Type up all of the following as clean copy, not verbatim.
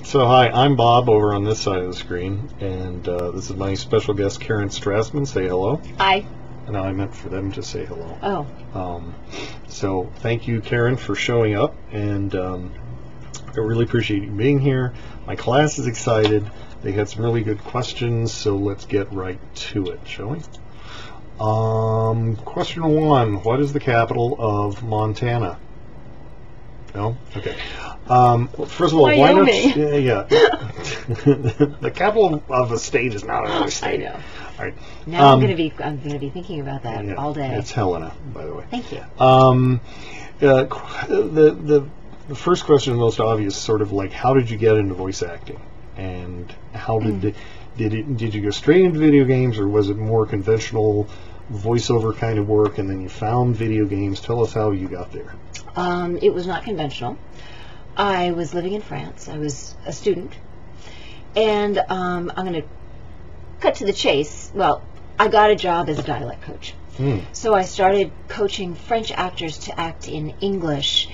So hi, I'm Bob over on this side of the screen, and this is my special guest Karen Strassman. Say hello. Hi. No, I meant for them to say hello. Oh. So thank you, Karen, for showing up, and I really appreciate you being here. My class is excited. They had some really good questions, so let's get right to it, shall we? Question 1, what is the capital of Montana? No? Okay. First of all, Wyoming. why don't yeah. The capital of a state is not another state. I know. All right. Now I'm gonna be thinking about that Yeah, all day. It's Helena, by the way. Thank you. The first question, the most obvious, sort of like, how did you get into voice acting, and how did you go straight into video games, or was it more conventional voiceover kind of work, and then you found video games? Tell us how you got there. It was not conventional. I was living in France. I was a student, and I'm going to cut to the chase. Well, I got a job as a dialect coach. So I started coaching French actors to act in English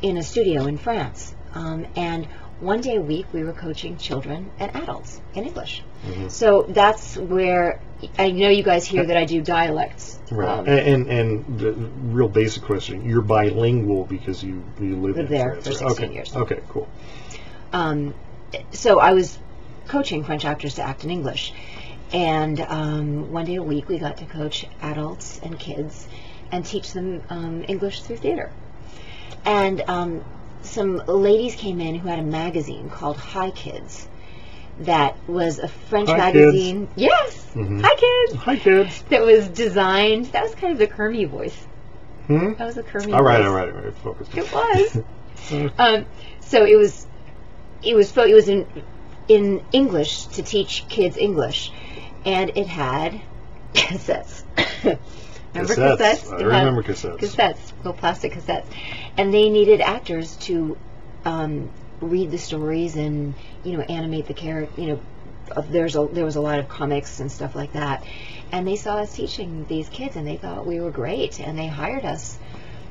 in a studio in France. And one day a week we were coaching children and adults in English. So that's where I know you guys hear that I do dialects. Right. And the real basic question, you're bilingual because you live in there France. for 16 years. Okay, cool. So I was coaching French actors to act in English. And one day a week we got to coach adults and kids and teach them English through theater. And some ladies came in who had a magazine called Hi Kids. That was a French magazine. Kids. Yes! Hi Kids! Hi Kids! That was designed, that was kind of the Kermie voice. That was a Kermie voice. All right, focus. It was. So it was in English to teach kids English, and it had cassettes. Remember cassettes? I remember cassettes. Cassettes, little plastic cassettes, and they needed actors to read the stories and animate the character. There was a lot of comics and stuff like that, and they saw us teaching these kids, and they thought we were great, and they hired us.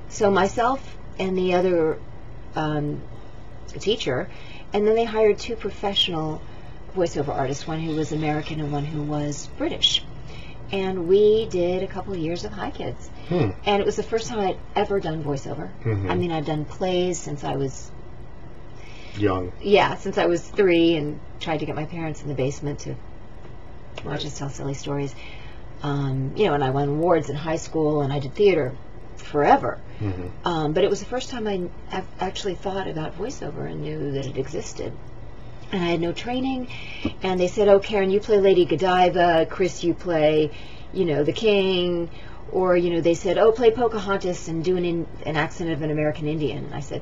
So myself and the other teacher, and then they hired 2 professional voiceover artists, one who was American and one who was British. And we did a couple of years of Hi Kids. And it was the first time I'd ever done voiceover. I mean, I'd done plays since I was young. Yeah, since I was 3, and tried to get my parents in the basement to watch us tell silly stories. And I won awards in high school, and I did theater forever. But it was the first time I actually thought about voiceover and knew that it existed. And I had no training, and they said, "Oh, Karen, you play Lady Godiva. Chris, you play, the King." Or, they said, "Oh, play Pocahontas and do an accent of an American Indian." And I said,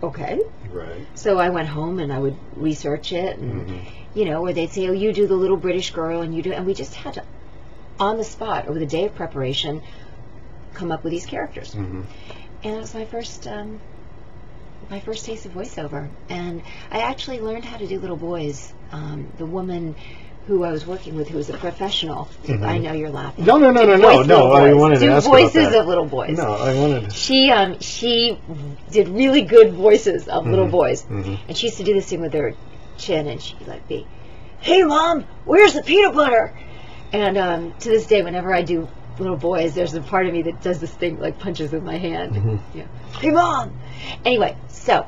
"Okay." Right. So I went home and I would research it, and or they'd say, "Oh, you do the little British girl, and you do," and we just had to, on the spot, over the day of preparation, come up with these characters. And it was my first taste of voiceover, and I actually learned how to do little boys. The woman who I was working with, who was a professional, I know you're laughing. No. I wanted to ask about voices that. of little boys. No, I wanted to. She did really good voices of little boys, and she used to do this thing with her chin, and she'd be, "Hey Mom, where's the peanut butter?" And to this day, whenever I do little boys, there's a part of me that does this thing, like punches with my hand. Hey Mom. Anyway, so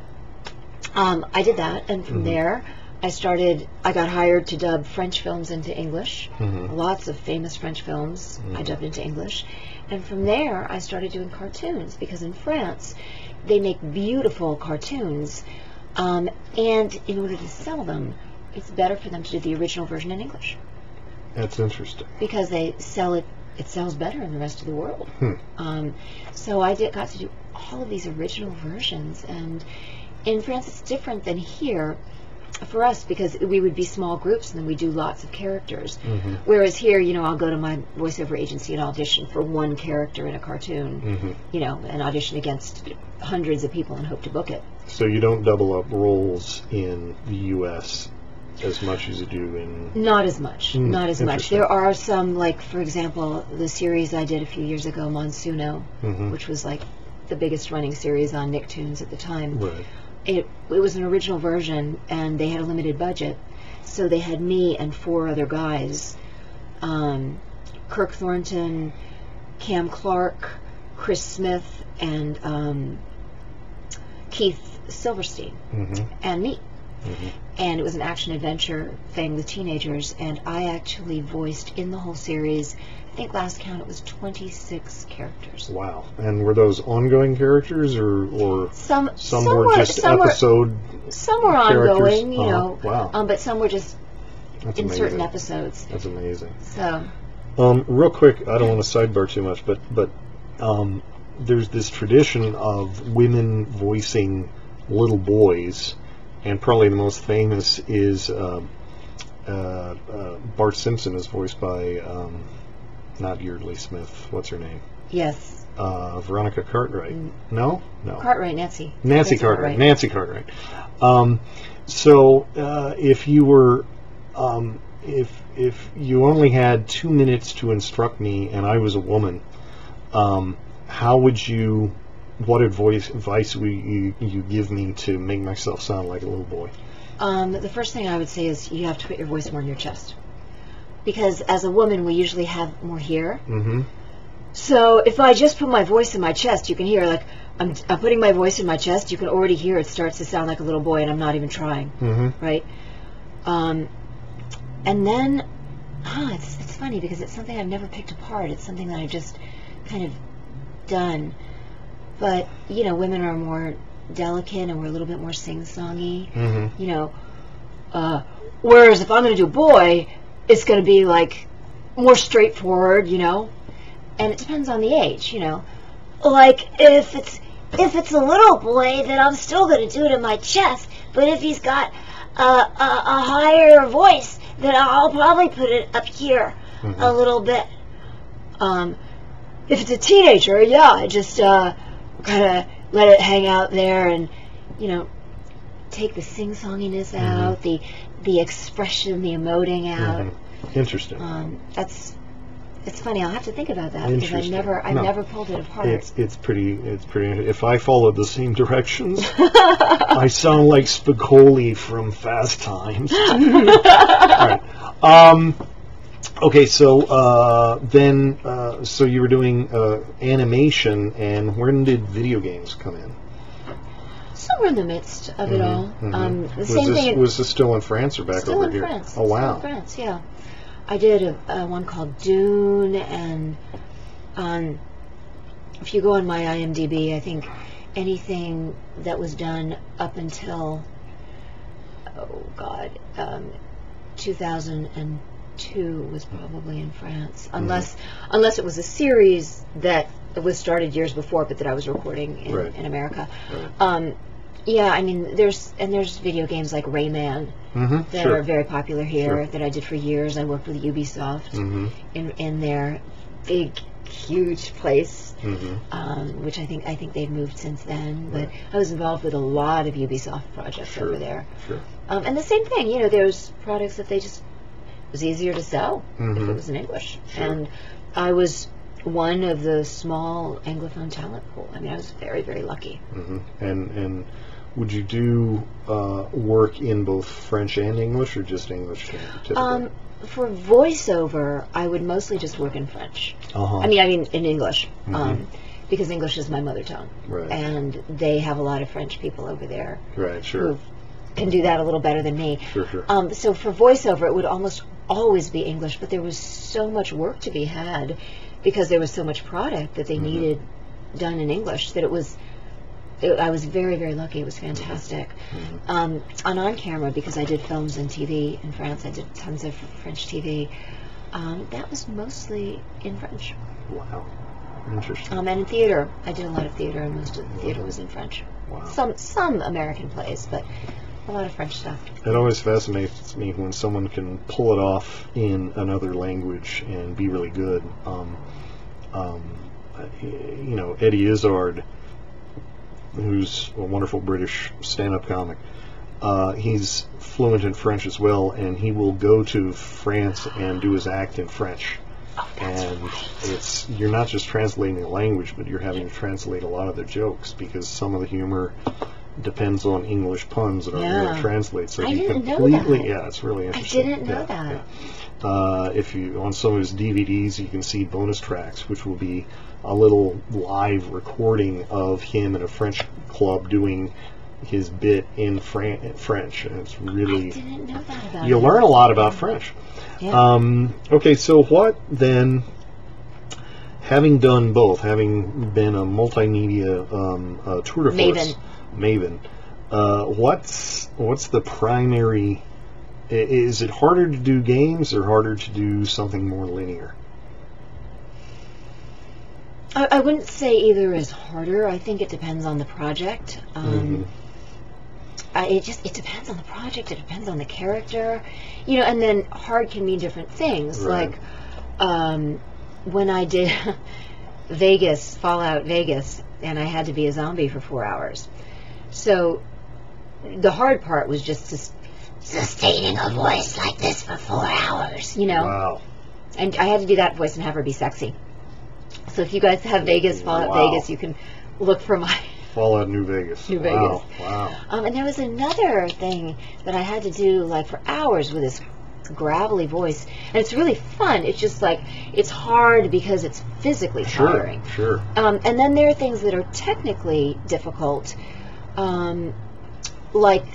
I did that, and from there I got hired to dub French films into English. Lots of famous French films I dubbed into English. And from there I started doing cartoons, because in France they make beautiful cartoons, and in order to sell them, it's better for them to do the original version in English. That's interesting. Because it sells better in the rest of the world. So I got to do all of these original versions, and in France it's different than here for us, because we would be small groups and then we do lots of characters. Whereas here, I'll go to my voiceover agency and audition for one character in a cartoon, and audition against hundreds of people and hope to book it. So you don't double up roles in the U.S. as much as you do in... Not as much. There are some, like, for example, the series I did a few years ago, Monsuno, which was like the biggest running series on Nicktoons at the time. Right. it was an original version, and they had a limited budget, so they had me and 4 other guys, Kirk Thornton, Cam Clark, Chris Smith, and Keith Silverstein, and me. And it was an action-adventure thing with teenagers, and I actually voiced in the whole series, I think last count it was 26 characters. Wow. And were those ongoing characters, or some were just episode some were characters? Ongoing, you know. Wow. But some were just That's in amazing. certain episodes. That's amazing. So, real quick, I don't want to sidebar too much, but there's this tradition of women voicing little boys, and probably the most famous is Bart Simpson is voiced by not Yeardley Smith. What's her name? yes. Veronica Cartwright. No. Cartwright, Nancy. Nancy Cartwright. Nancy Cartwright. So if you were, if you only had 2 minutes to instruct me, and I was a woman, how would you? What advice would you give me to make myself sound like a little boy? The first thing I would say is you have to put your voice more in your chest, because as a woman we usually have more here. So if I just put my voice in my chest, you can hear, like, I'm putting my voice in my chest, you can already hear it starts to sound like a little boy, and I'm not even trying, right? And then, it's funny because it's something I've never picked apart. It's something that I've just kind of done. But, you know, women are more delicate, and we're a little bit more sing-songy, you know. Whereas if I'm going to do boy, it's going to be, like, more straightforward, you know. And it depends on the age, you know. Like, if it's a little boy, then I'm still going to do it in my chest. But if he's got a higher voice, then I'll probably put it up here a little bit. If it's a teenager, yeah, I just kind of let it hang out there, and, you know, take the sing-songiness out, the expression, the emoting out. Interesting. It's funny. I'll have to think about that, because I've never pulled it apart. It's pretty. If I followed the same directions, I sound like Spicoli from Fast Times. All right. Okay. So so you were doing animation, and when did video games come in? Somewhere in the midst of it all. The same thing. Was this still in France or back over here? France. Oh wow. Still in France. Yeah. I did one called Dune, and if you go on my IMDb, I think anything that was done up until 2002 was probably in France, unless it was a series that was started years before, but that I was recording in America. Right. Yeah, I mean, there's video games like Rayman that are very popular here that I did for years. I worked with Ubisoft in their big, huge place, which I think they've moved since then. But I was involved with a lot of Ubisoft projects over there. And the same thing, you know, there's products that it was easier to sell if it was in English. And I was one of the small Anglophone talent pool. I mean, I was very, very lucky. And would you do work in both French and English, or just English typically? For voiceover, I would mostly just work in French. I mean in English, because English is my mother tongue, and they have a lot of French people over there, who can do that a little better than me. So for voiceover, it would almost always be English, but there was so much work to be had, because there was so much product that they needed done in English, that I was very, very lucky. It was fantastic. On camera, because I did films and TV in France, I did tons of French TV. That was mostly in French. Wow, interesting. And in theater, I did a lot of theater, and most of the theater was in French. Wow. Some American plays, but a lot of French stuff. It always fascinates me when someone can pull it off in another language and be really good. You know, Eddie Izzard, who's a wonderful British stand-up comic, he's fluent in French as well, and he will go to France and do his act in French. You're not just translating the language, but you're having to translate a lot of their jokes, because some of the humor depends on English puns that aren't going to translate. So I you didn't know completely, that. yeah, it's really interesting. I didn't know that. Yeah. If you on some of his DVDs, you can see bonus tracks, which will be a little live recording of him in a French club doing his bit in French, and it's really, I didn't know that about you him. learn a lot about French. Yeah. Okay, so what then, having done both, having been a multimedia tour de force maven, what's the primary, is it harder to do games or harder to do something more linear? I wouldn't say either is harder. I think it depends on the project. It depends on the project. It depends on the character, and then hard can mean different things. Right. Like when I did Fallout Vegas, and I had to be a zombie for 4 hours. So the hard part was just sustaining a voice like this for 4 hours, Wow. And I had to do that voice and have her be sexy. So if you guys have Fallout Vegas, you can look for my Fallout New Vegas. Wow. Wow. And there was another thing that I had to do like for hours with this gravelly voice, and it's really fun. It's just like, it's hard because it's physically tiring. Sure. And then there are things that are technically difficult, like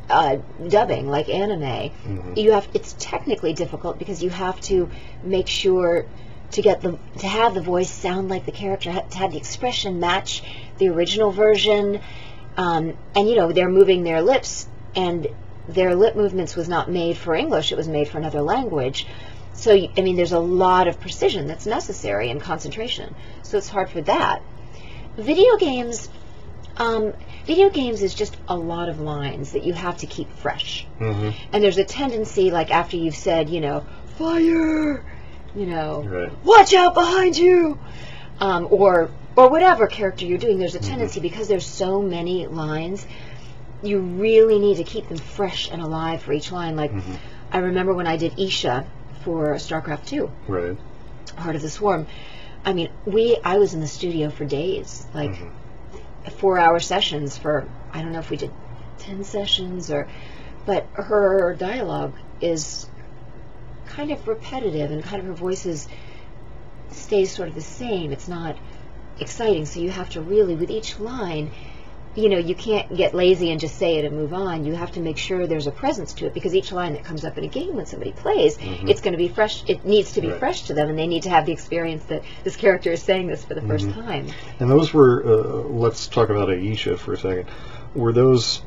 dubbing, like anime. It's technically difficult because you have to make sure to have the voice sound like the character, to have the expression match the original version, and they're moving their lips, and their lip movements was not made for English, it was made for another language. So there's a lot of precision that's necessary and concentration, so it's hard for that. Video games is just a lot of lines that you have to keep fresh. And there's a tendency, like after you've said, fire, right. Watch out behind you, or whatever character you're doing, there's a tendency, because there's so many lines, you really need to keep them fresh and alive for each line. Like, I remember when I did Isha for StarCraft 2, right, Heart of the Swarm, I was in the studio for days, like 4-hour sessions for, I don't know if we did 10 sessions, but her dialogue is kind of repetitive, and kind of her voice stays sort of the same. It's not exciting, so you have to really, with each line, you can't get lazy and just say it and move on. You have to make sure there's a presence to it, because each line that comes up in a game when somebody plays, it's going to be fresh. It needs to be fresh to them, and they need to have the experience that this character is saying this for the first time. And those were, let's talk about Aisha for a second. Were those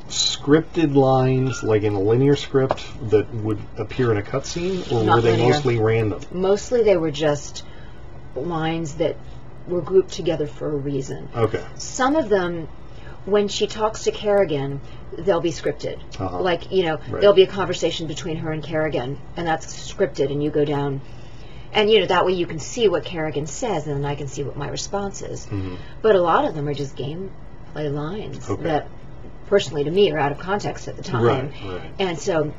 scripted lines, like in a linear script, that would appear in a cutscene, or were they mostly random? Mostly they were just lines that were grouped together for a reason. Okay. Some of them, when she talks to Kerrigan, they'll be scripted. Like, there'll be a conversation between her and Kerrigan, and that's scripted, and you go down, and that way you can see what Kerrigan says, and then I can see what my response is. But a lot of them are just gameplay lines that, personally to me, are out of context at the time. Right. And so,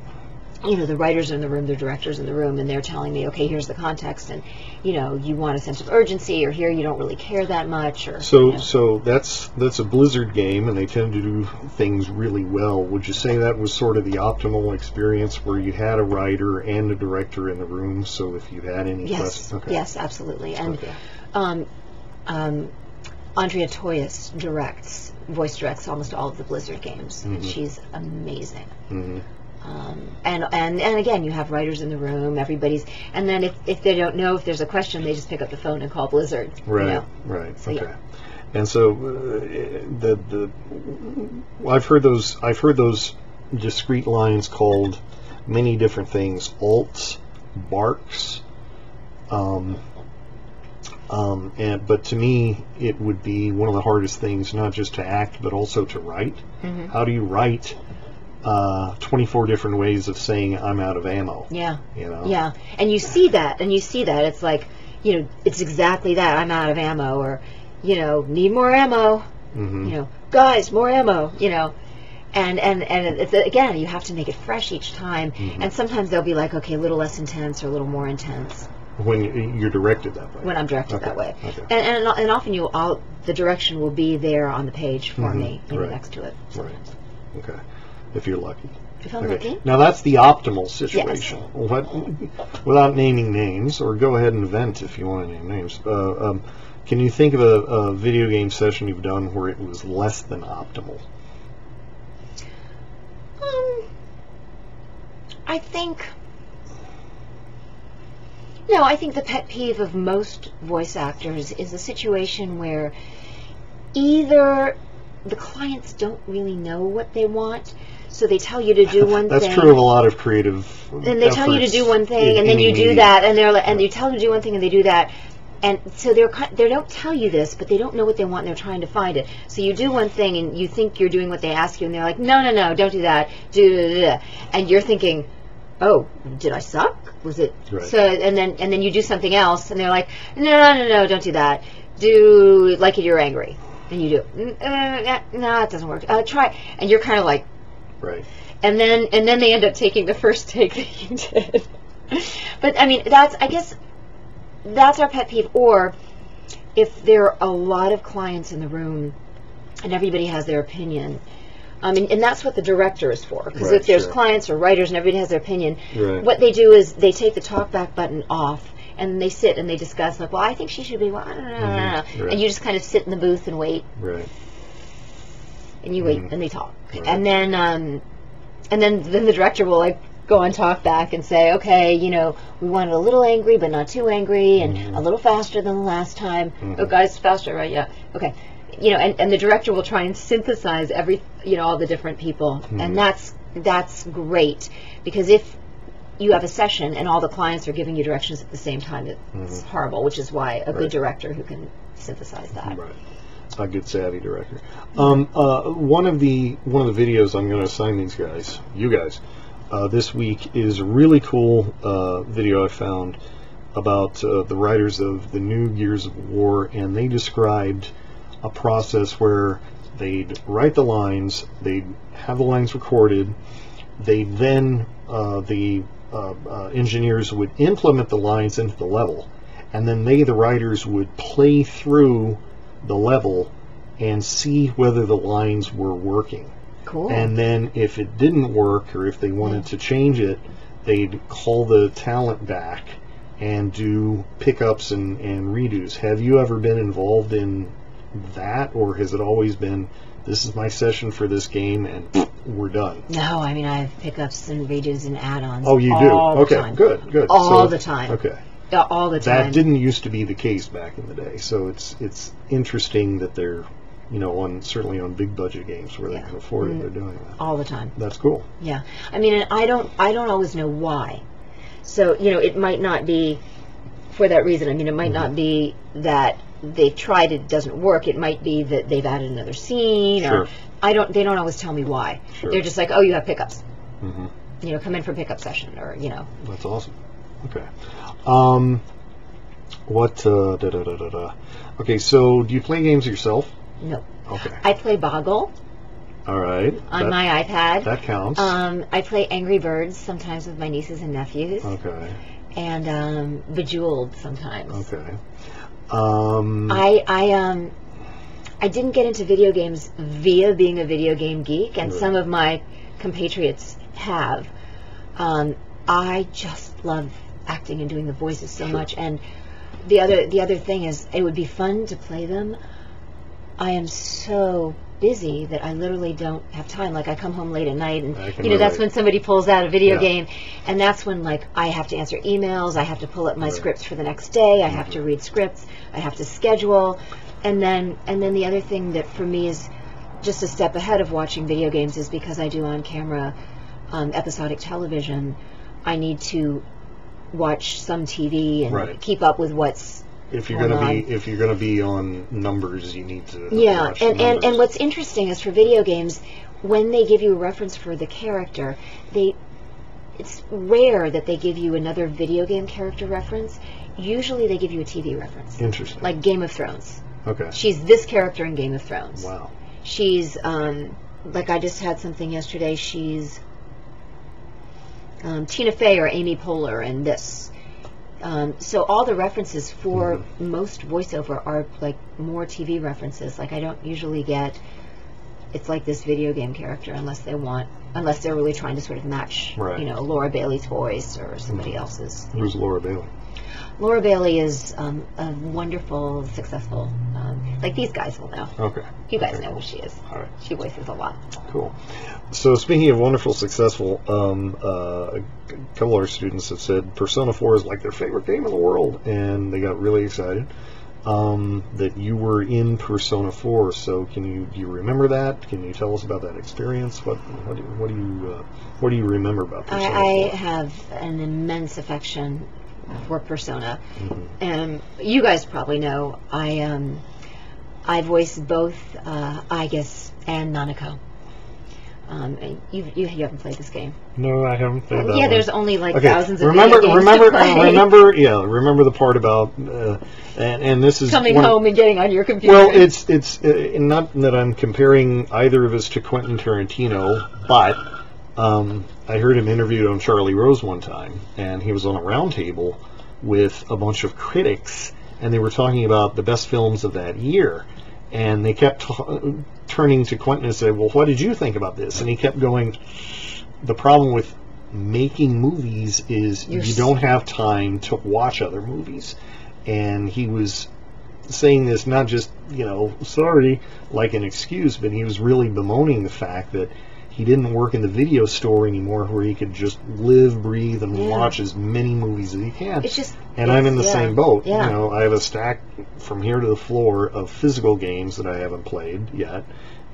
the writers are in the room, the director's in the room, and they're telling me, okay, here's the context, and, you want a sense of urgency, or here you don't really care that much, or... So that's a Blizzard game, and they tend to do things really well. Would you say that was sort of the optimal experience, where you had a writer and a director in the room, so if you had any questions... Okay. Yes, absolutely. And Andrea Toyas voice directs almost all of the Blizzard games. She's amazing. And again, you have writers in the room, and then if they don't know if there's a question, they just pick up the phone and call Blizzard. Right. So, okay. And so I've heard those discrete lines called many different things: alts, barks, but to me, it would be one of the hardest things, not just to act, but also to write. How do you write 24 different ways of saying I'm out of ammo? Yeah. And you see that, it's like, it's exactly that. I'm out of ammo, or, need more ammo. Guys, more ammo. And it's, again, you have to make it fresh each time. And sometimes they'll be like, okay, a little less intense or a little more intense. When you're directed that way. When I'm directed that way. Okay. And often the direction will be there on the page for me, maybe Right. next to it. Right. Okay. If you're lucky. If I'm Okay. lucky. Now that's the optimal situation. What, without naming names, or go ahead and vent if you want to name names. Can you think of a video game session you've done where it was less than optimal? I think. No, I think the pet peeve of most voice actors is a situation where either the clients don't really know what they want, so they tell you to do one That's thing. true of a lot of creative. And they tell you to efforts do one thing, in and then any you do medium. that, and they're like, and you tell them to do one thing, and they do that, and so they don't tell you this, but they don't know what they want, and they're trying to find it. So you do one thing, and you think you're doing what they ask you, and they're like, no, don't do that, and you're thinking, oh, did I suck? Was it Right. so? And then you do something else, and they're like, no, don't do that. Do like it, you're angry, and you do. No, it doesn't work. Try, and you're kind of like. Right. And then they end up taking the first take that you did. But I mean, I guess that's our pet peeve. Or if there are a lot of clients in the room and everybody has their opinion. And that's what the director is for. Because Right, if there's sure. clients or writers and everybody has their opinion, Right. what they do is they take the talkback button off and they sit and they discuss, like, well, I think she should be, well, I don't know. Right. And you just kind of sit in the booth and wait. Right. And you wait and they talk. Right. And then the director will like go on talkback and say, okay, we want it a little angry but not too angry, and a little faster than the last time. Oh, guys, faster, right? Yeah. Okay. And the director will try and synthesize all the different people, and that's great, because if you have a session and all the clients are giving you directions at the same time, it's horrible. Which is why a good director who can synthesize that. Right. A good savvy director. One of the videos I'm going to assign you guys, this week is a really cool video I found about the writers of the new Gears of War, and they described a process where they'd write the lines, they'd have the lines recorded, the engineers would implement the lines into the level, and then the writers, would play through the level and see whether the lines were working. Cool. And then if it didn't work, or if they wanted to change it, they'd call the talent back and do pickups and redos. Have you ever been involved in that, or has it always been, this is my session for this game and we're done? No, I mean, I have pickups and redos and add-ons. Oh, you do? All the Okay, time. good. All the time. Okay. Yeah, all the time. That didn't used to be the case back in the day, so it's interesting that they're, certainly on big budget games where they can afford it, they're doing that. All the time. That's cool. Yeah. I mean, and I don't always know why. So, it might not be for that reason. I mean, it might not be that they've tried, it doesn't work. It might be that they've added another scene, Sure. or they don't always tell me why. Sure. They're just like, oh, you have pickups. Mm-hmm. Come in for pickup session, or, That's awesome. Okay. Okay, so do you play games yourself? No. Okay. I play Boggle All right. on my iPad. That counts. I play Angry Birds sometimes with my nieces and nephews. Okay. And Bejeweled sometimes. Okay. I didn't get into video games via being a video game geek, and Right. some of my compatriots have. I just love acting and doing the voices so Sure. much, and the other thing is, it would be fun to play them. I am so busy that I literally don't have time. Like, I come home late at night, and I can that's relate. when somebody pulls out a video Yeah. game, and that's when, like, I have to answer emails, I have to pull up my Right. scripts for the next day, I have to read scripts, I have to schedule, and then the other thing that for me is just a step ahead of watching video games is because I do on-camera episodic television. I need to watch some TV and Right. keep up with what's If you're going gonna be on numbers, you need to yeah, watch the and numbers. what's interesting is, for video games, when they give you a reference for the character, it's rare that they give you another video game character reference. Usually they give you a TV reference. Interesting. Like Game of Thrones. Okay. She's this character in Game of Thrones. Wow. She's, like, I just had something yesterday, she's Tina Fey or Amy Poehler in this. So all the references for most voiceover are like more TV references. Like I don't usually get, it's like this video game character unless they're really trying to sort of match, Right. Laura Bailey's voice or somebody else's. Who's Laura Bailey? Laura Bailey is a wonderful, successful, like these guys will know. Okay. You guys Okay, know cool. who she is. All right. She voices a lot. Cool. So speaking of wonderful, successful, a couple of our students have said Persona 4 is like their favorite game in the world, and they got really excited that you were in Persona 4. So do you remember that? Can you tell us about that experience? What do you remember about Persona 4? I have an immense affection for Persona. You guys probably know I voiced both Aigis and Nanako. And you haven't played this game. No, I haven't played that. Yeah, one. there's only like Okay. thousands of video games to play. Remember the part about and this is coming home and getting on your computer. Well, it's not that I'm comparing either of us to Quentin Tarantino, but I heard him interviewed on Charlie Rose one time, and he was on a round table with a bunch of critics, and they were talking about the best films of that year, and they kept turning to Quentin and said, well, what did you think about this? And he kept going, the problem with making movies is you don't have time to watch other movies. And he was saying this not just, sorry, like an excuse, but he was really bemoaning the fact that he didn't work in the video store anymore where he could just live, breathe, and watch as many movies as he can. I'm in the same boat. Yeah. I have a stack from here to the floor of physical games that I haven't played yet,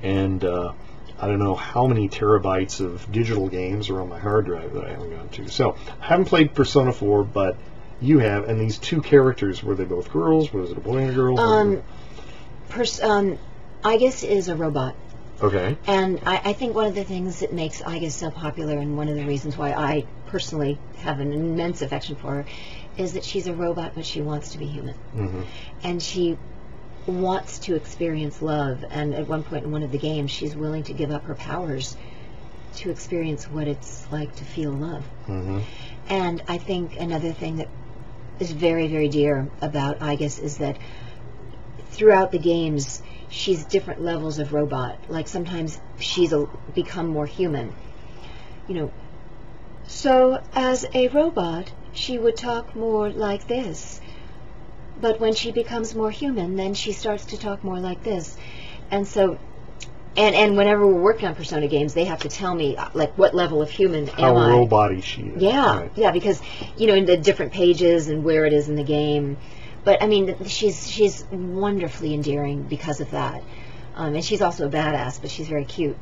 and I don't know how many terabytes of digital games are on my hard drive that I haven't gone to. So I haven't played Persona 4, but you have, and these two characters, were they both girls? Was it a boy and a girl? Aigis is a robot. Okay. And I think one of the things that makes Aigis so popular, and one of the reasons why I personally have an immense affection for her, is that she's a robot, but she wants to be human. And she wants to experience love. And at one point in one of the games, she's willing to give up her powers to experience what it's like to feel love. And I think another thing that is very, very dear about Aigis is that throughout the games, she's different levels of robot. Like sometimes she's become more human. So as a robot, she would talk more like this. But when she becomes more human, then she starts to talk more like this. And so, and whenever we're working on Persona games, they have to tell me like what level of human How am I. robot-y she is. Yeah, Right. yeah, because in the different pages and where it is in the game. But I mean, she's wonderfully endearing because of that, and she's also a badass. But she's very cute.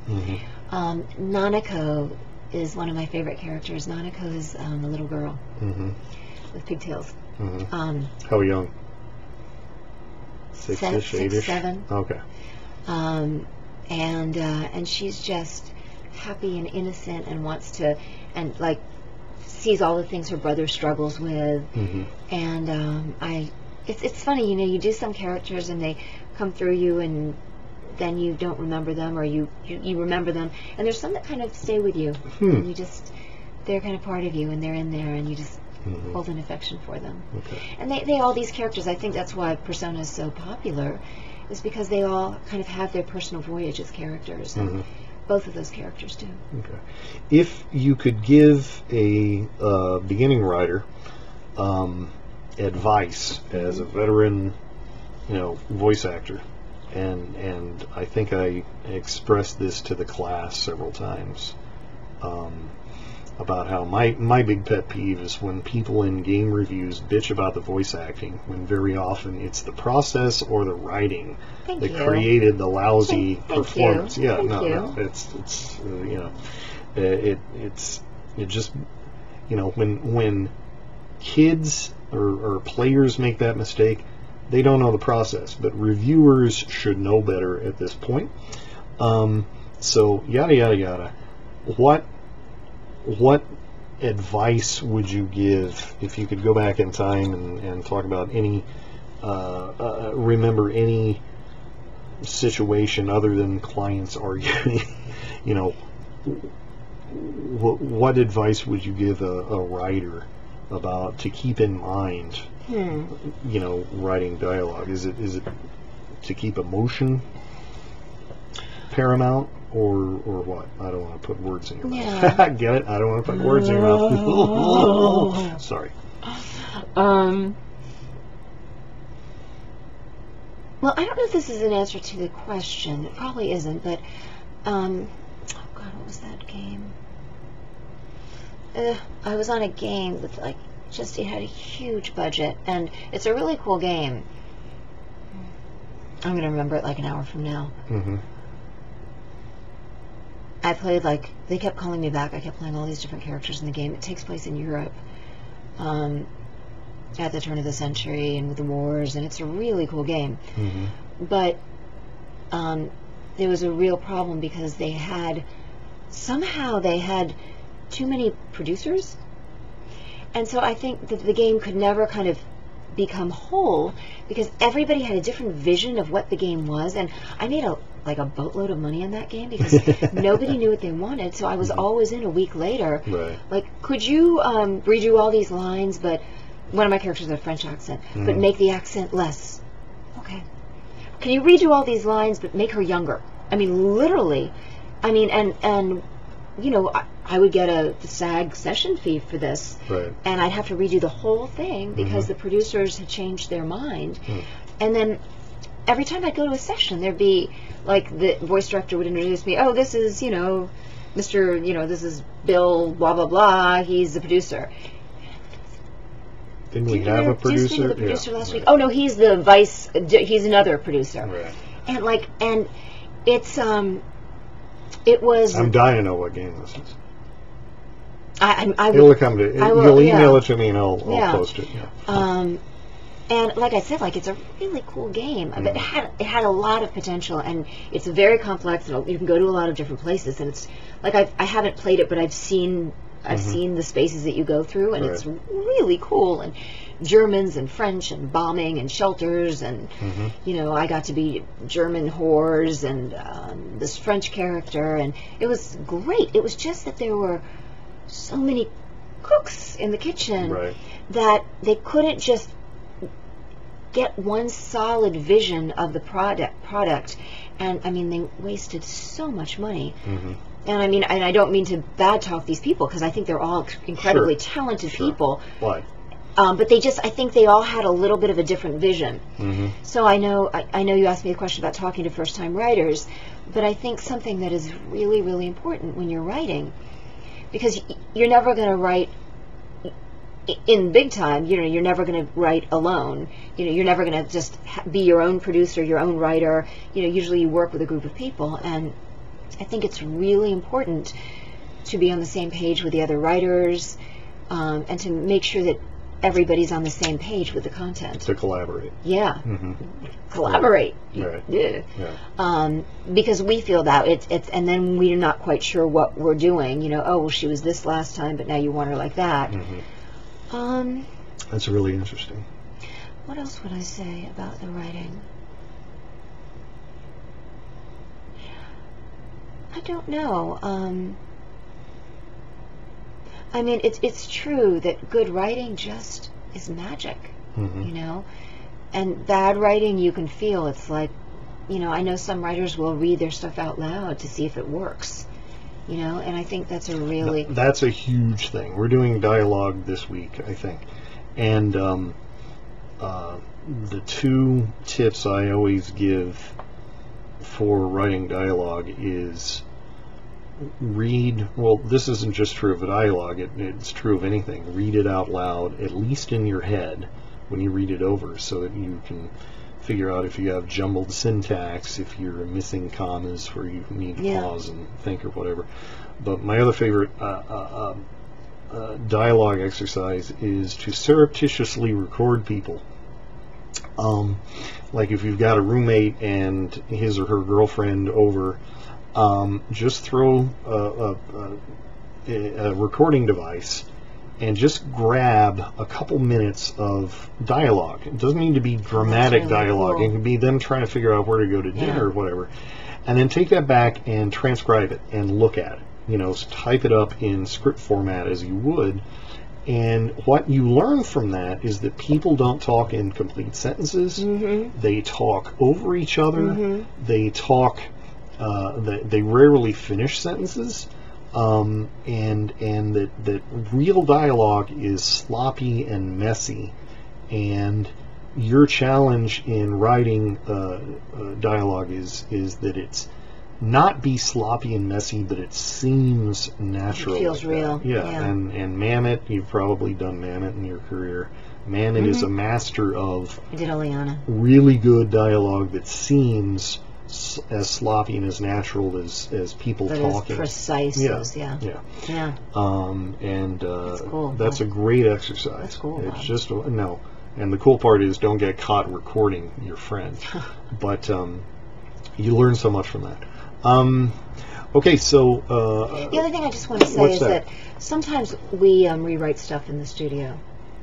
Nanako is one of my favorite characters. Nanako is a little girl with pigtails. How young? 6-ish, 8-ish? 6, 7. Okay. And she's just happy and innocent and wants to, and like sees all the things her brother struggles with. And it's funny, you do some characters and they come through you and then you don't remember them, or you remember them, and there's some that kind of stay with you. And they're kind of part of you, and they're in there, and you just hold an affection for them. Okay. And they all these characters, I think that's why Persona is so popular, is because they all kind of have their personal voyage as characters, and both of those characters do. Okay. If you could give a beginning writer advice as a veteran, voice actor, and I think I expressed this to the class several times, about how my big pet peeve is when people in game reviews bitch about the voice acting, when very often it's the process or the writing that created the lousy performance. Yeah, no, it's it just when kids or players make that mistake, they don't know the process, but reviewers should know better at this point. So yada yada yada. What advice would you give if you could go back in time and talk about any remember any situation other than clients arguing? What advice would you give a writer about to keep in mind, you know, writing dialogue? Is it to keep emotion paramount, or what? I don't want to put words in your mouth. Get it? I don't want to put words in your mouth. Sorry. Well, I don't know if this is an answer to the question. It probably isn't, but oh God, what was that game? I was on a game with it had a huge budget, and it's a really cool game. I'm gonna remember it like an hour from now. I played they kept calling me back. I kept playing all these different characters in the game. It takes place in Europe at the turn of the century and with the wars, and it's a really cool game. But there was a real problem because they had too many producers, and so I think that the game could never kind of become whole because everybody had a different vision of what the game was, and I made a boatload of money on that game because nobody knew what they wanted, so I was always in a week later. Could you redo all these lines, but one of my characters had a French accent, but make the accent less. Okay. Can you redo all these lines, but make her younger? I mean, literally. I mean, and you know, I would get a SAG session fee for this, and I'd have to redo the whole thing because the producers had changed their mind. And then every time I'd go to a session, there'd be the voice director would introduce me. Oh, this is Mr. This is Bill. Blah blah blah. He's the producer. Didn't we have a producer? Did you speak to the producer last week? Oh no, he's the vice. He's another producer. And it's it was. I'm dying to know what game this is. It'll come to. You'll email it to me and I'll post it. And like I said, it's a really cool game. But it had a lot of potential, and it's very complex. And you can go to a lot of different places. And it's I haven't played it, but I've seen the spaces that you go through, and it's really cool. And Germans and French and bombing and shelters, and I got to be German whores and this French character, and it was great. It was just that there were so many cooks in the kitchen that they couldn't just get one solid vision of the product, and I mean, they wasted so much money. And I mean, and I don't mean to bad talk these people because I think they're all incredibly talented people. Why? But I think they all had a little bit of a different vision. So I know you asked me a question about talking to first-time writers, but I think something that is really, really important when you're writing, because you're never going to write in big time. You're never going to write alone. You're never going to just be your own producer, your own writer. Usually you work with a group of people, and I think it's really important to be on the same page with the other writers, and to make sure that everybody's on the same page with the content. To collaborate. Yeah. Collaborate. Because we feel that it's, and then we're not quite sure what we're doing. Oh, well, she was this last time, but now you want her like that. That's really interesting. What else would I say about the writing? I don't know. I mean, it's true that good writing just is magic, and bad writing you can feel. It's I know some writers will read their stuff out loud to see if it works, and I think that's a really... That's a huge thing. We're doing dialogue this week, I think, and the two tips I always give for writing dialogue is read, well, this isn't just true of dialogue, it's true of anything. Read it out loud, at least in your head, when you read it over, so that you can figure out if you have jumbled syntax, if you're missing commas where you need to pause and think or whatever. But my other favorite dialogue exercise is to surreptitiously record people. Like if you've got a roommate and his or her girlfriend over, just throw a recording device and just grab a couple minutes of dialogue. It doesn't need to be dramatic really dialogue. Cool. It can be them trying to figure out where to go to dinner or whatever. And then take that back and transcribe it and look at it. So type it up in script format as you would, And what you learn from that is that people don't talk in complete sentences. They talk over each other. They talk. They rarely finish sentences. And that real dialogue is sloppy and messy. And your challenge in writing dialogue is that it's not be sloppy and messy, but it seems natural. It feels real. Yeah. And Mamet, you've probably done Mamet in your career. Mamet is a master of I did Oleana. really good dialogue that seems as sloppy and as natural as people But talking. as precise as, Yeah. That's cool. That's a great exercise. That's cool. It's just no. And the cool part is don't get caught recording your friends. But you learn so much from that. Okay, so the other thing I just want to say what's is that sometimes we rewrite stuff in the studio.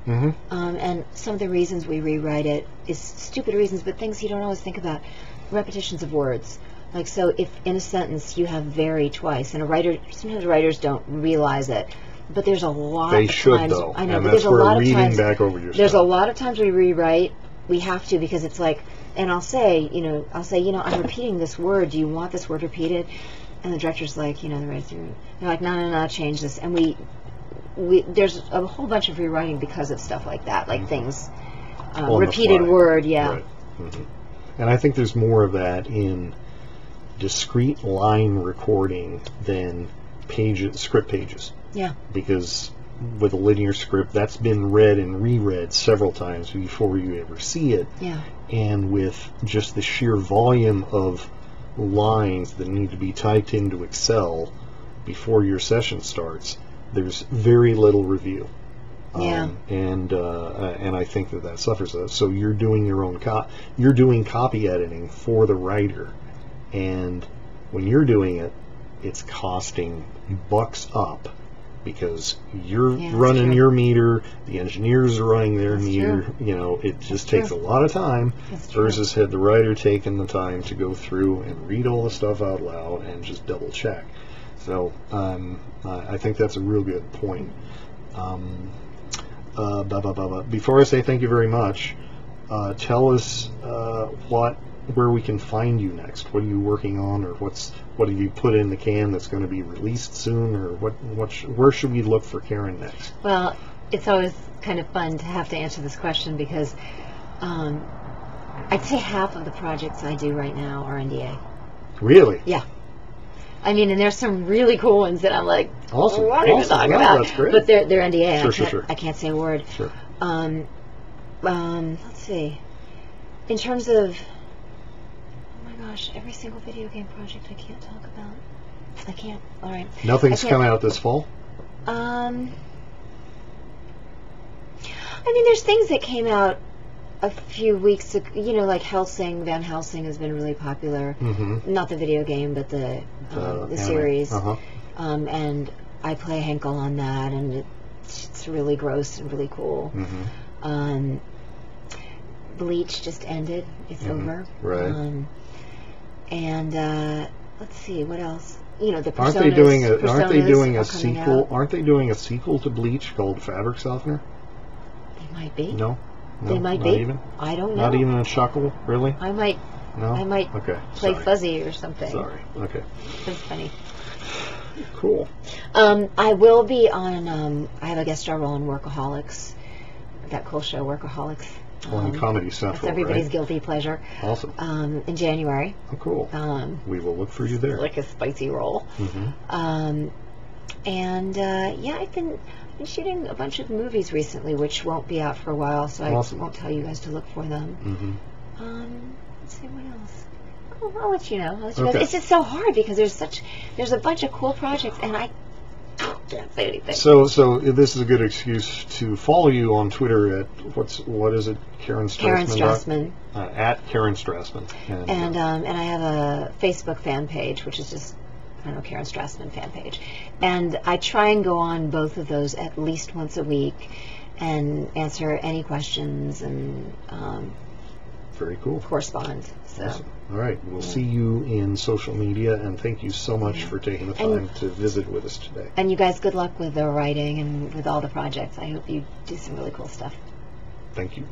And some of the reasons we rewrite it is stupid reasons, but things you don't always think about. Repetitions of words. Like, so if in a sentence you have very twice, and sometimes writers don't realize it, but there's a lot they of should times, though. I know, and but that's there's a where lot of reading times, back over your there's a stuff. lot of times we rewrite, we have to, because it's like, and I'll say, I'm repeating this word, do you want this word repeated? And the director's like, the writer, they're like, no, change this. And we there's a whole bunch of rewriting because of stuff like that, like things, repeated word, Right. And I think there's more of that in discrete line recording than script pages. Yeah. Because with a linear script, that's been read and reread several times before you ever see it. Yeah. And with just the sheer volume of lines that need to be typed into Excel before your session starts, there's very little review. And I think that suffers. So you're doing your own you're doing copy editing for the writer, and when you're doing it, it's costing bucks up because you're running your meter, the engineers are running their meter. True. It just takes a lot of time versus had the writer taken the time to go through and read all the stuff out loud and just double check. So I think that's a real good point. Before I say thank you very much, tell us where we can find you next. What are you working on, or what have you put in the can that's going to be released soon, or where should we look for Karen next? Well, it's always kind of fun to have to answer this question because I'd say half of the projects I do right now are NDA. Really? Yeah. I mean, and there's some really cool ones that I'm like, awesome. What are you talking about? That's great. But they're NDA. Sure. I can't say a word. Sure. Let's see. In terms of, oh my gosh, every single video game project I can't talk about. I can't. All right. Nothing's come out this fall? I mean, there's things that came out a few weeks ago, like Helsing. Van Helsing has been really popular. Not the video game, but the series. And I play Henkel on that, and it's really gross and really cool. Bleach just ended. It's over. Right. And let's see, what else? The Personas. Aren't they doing a sequel? Out. Aren't they doing a sequel to Bleach called Fabric Softener? They might be. No, they might not be. Even? I don't know. Not even a chuckle, really? I might. No. I might play Fuzzy or something. Sorry. Okay. That's funny. Cool. I will be on. I have a guest star role in Workaholics. That cool show, Workaholics. On Comedy Central. That's everybody's right? guilty pleasure. Awesome. In January. Oh, cool. We will look for you there. Like a spicy role. And I've been shooting a bunch of movies recently, which won't be out for a while, so I won't tell you guys to look for them. Let's see what else. I'll let you know. Okay. It's just so hard because there's a bunch of cool projects, and I can't say anything. So this is a good excuse to follow you on Twitter at what is it? Karen Strassman. Karen Strassman. At Karen Strassman. And I have a Facebook fan page, which is just Karen Strassman fan page, and I try and go on both of those at least once a week and answer any questions and Very cool. correspond. So. Awesome. All right. We'll see you in social media, and thank you so much for taking the time to visit with us today. And you guys, good luck with the writing and with all the projects. I hope you do some really cool stuff. Thank you.